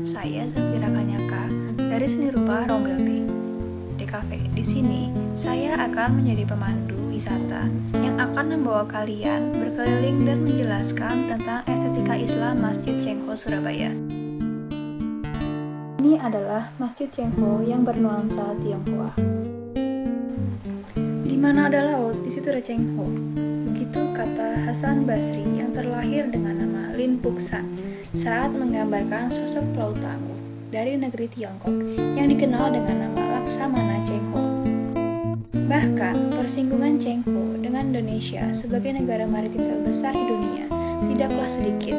saya Zafira Kanyaka dari Seni Rupa Rombel B. DKV. Di sini, saya akan menjadi pemandu wisata yang akan membawa kalian berkeliling dan menjelaskan tentang estetika Islam Masjid Cengho, Surabaya. Ini adalah Masjid Cengho yang bernuansa Tionghoa. Di mana ada laut, di situ ada Cengho. Begitu kata Hasan Basri yang terlahir dengan nama Lin Puxan saat menggambarkan sosok pelaut tangguh dari negeri Tiongkok yang dikenal dengan nama Laksamana Cengho. Bahkan, persinggungan Cengho dengan Indonesia sebagai negara maritim terbesar di dunia tidaklah sedikit.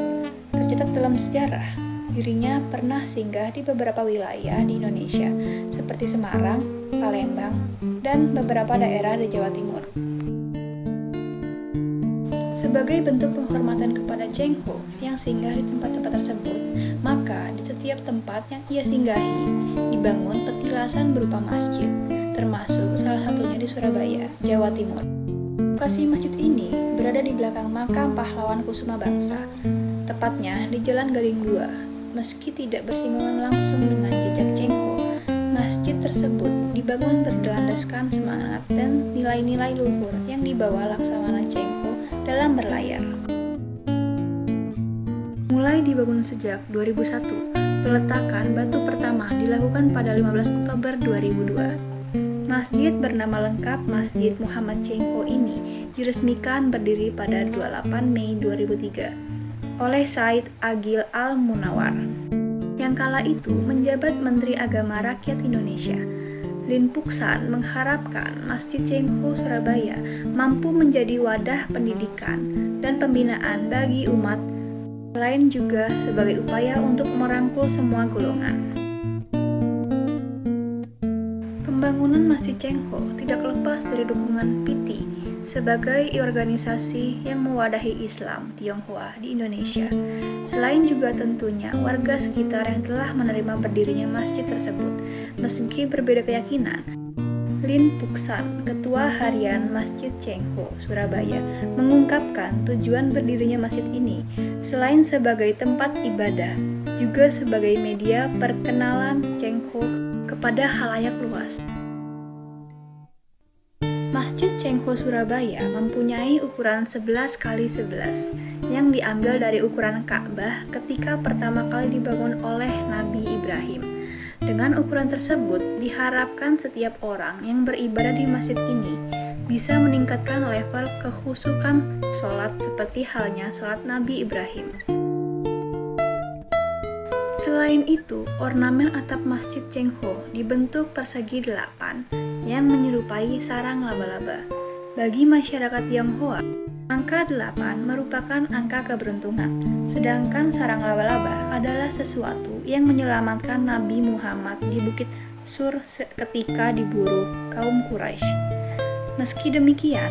Tercatat dalam sejarah, dirinya pernah singgah di beberapa wilayah di Indonesia seperti Semarang, Palembang, dan beberapa daerah di Jawa Timur. Sebagai bentuk penghormatan kepada Cengho yang singgah di tempat-tempat tersebut, maka di setiap tempat yang ia singgahi dibangun petilasan berupa masjid, termasuk salah satunya di Surabaya, Jawa Timur. Lokasi masjid ini berada di belakang makam pahlawan Kusuma Bangsa, tepatnya di Jalan Gading 2. Meski tidak bersinggungan langsung dengan jejak Cengho, masjid tersebut dibangun berlandaskan semangat dan nilai-nilai luhur yang dibawa Laksamana Cengho dalam berlayar. Mulai dibangun sejak 2001, peletakan batu pertama dilakukan pada 15 Oktober 2002. Masjid bernama lengkap Masjid Muhammad Cengho ini diresmikan berdiri pada 28 Mei 2003 oleh Said Agil Al-Munawar, yang kala itu menjabat Menteri Agama Rakyat Indonesia. Lin Puxan mengharapkan Masjid Cengho Surabaya mampu menjadi wadah pendidikan dan pembinaan bagi umat, selain juga sebagai upaya untuk merangkul semua golongan. Pembangunan Masjid Cengho tidak lepas dari dukungan PITI sebagai organisasi yang mewadahi Islam Tionghoa di Indonesia. Selain juga tentunya warga sekitar yang telah menerima berdirinya masjid tersebut. Meski berbeda keyakinan, Lin Puxan, Ketua Harian Masjid Cengho Surabaya, mengungkapkan tujuan berdirinya masjid ini selain sebagai tempat ibadah, juga sebagai media perkenalan Cengho kepada khalayak luas. Masjid Cengho Surabaya mempunyai ukuran 11 x 11 yang diambil dari ukuran Ka'bah ketika pertama kali dibangun oleh Nabi Ibrahim. Dengan ukuran tersebut, diharapkan setiap orang yang beribadah di masjid ini bisa meningkatkan level kekhusyukan sholat seperti halnya sholat Nabi Ibrahim. Selain itu, ornamen atap Masjid Cengho dibentuk persegi 8 yang menyerupai sarang laba-laba. Bagi masyarakat Tionghoa, angka 8 merupakan angka keberuntungan, sedangkan sarang laba-laba adalah sesuatu yang menyelamatkan Nabi Muhammad di Bukit Sur ketika diburu kaum Quraisy. Meski demikian,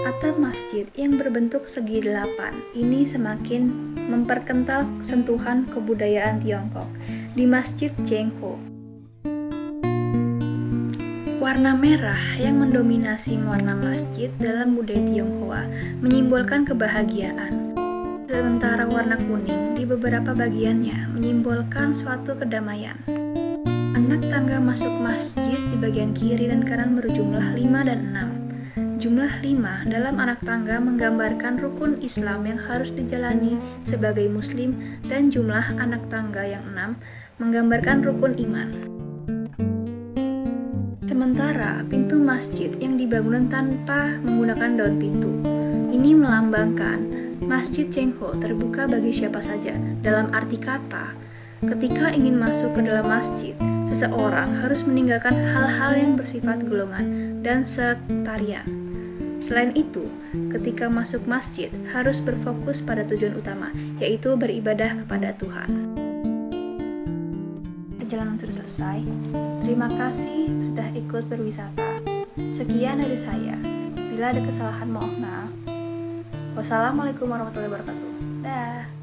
atap masjid yang berbentuk segi 8 ini semakin memperkental sentuhan kebudayaan Tiongkok di Masjid Cengho. Warna merah yang mendominasi warna masjid dalam budaya Tionghoa menyimbolkan kebahagiaan, sementara warna kuning di beberapa bagiannya menyimbolkan suatu kedamaian. Anak tangga masuk masjid di bagian kiri dan kanan berjumlah 5 dan 6. Jumlah 5 dalam anak tangga menggambarkan rukun Islam yang harus dijalani sebagai muslim, dan jumlah anak tangga yang 6 menggambarkan rukun iman. Sementara pintu masjid yang dibangun tanpa menggunakan daun pintu ini melambangkan Masjid Cengho terbuka bagi siapa saja. Dalam arti kata, ketika ingin masuk ke dalam masjid, seseorang harus meninggalkan hal-hal yang bersifat golongan dan sektarian. Selain itu, ketika masuk masjid harus berfokus pada tujuan utama, yaitu beribadah kepada Tuhan. Perjalanan sudah selesai. Terima kasih sudah ikut berwisata. Sekian dari saya. Bila ada kesalahan, mohon maaf. Wassalamualaikum warahmatullahi wabarakatuh. Dah.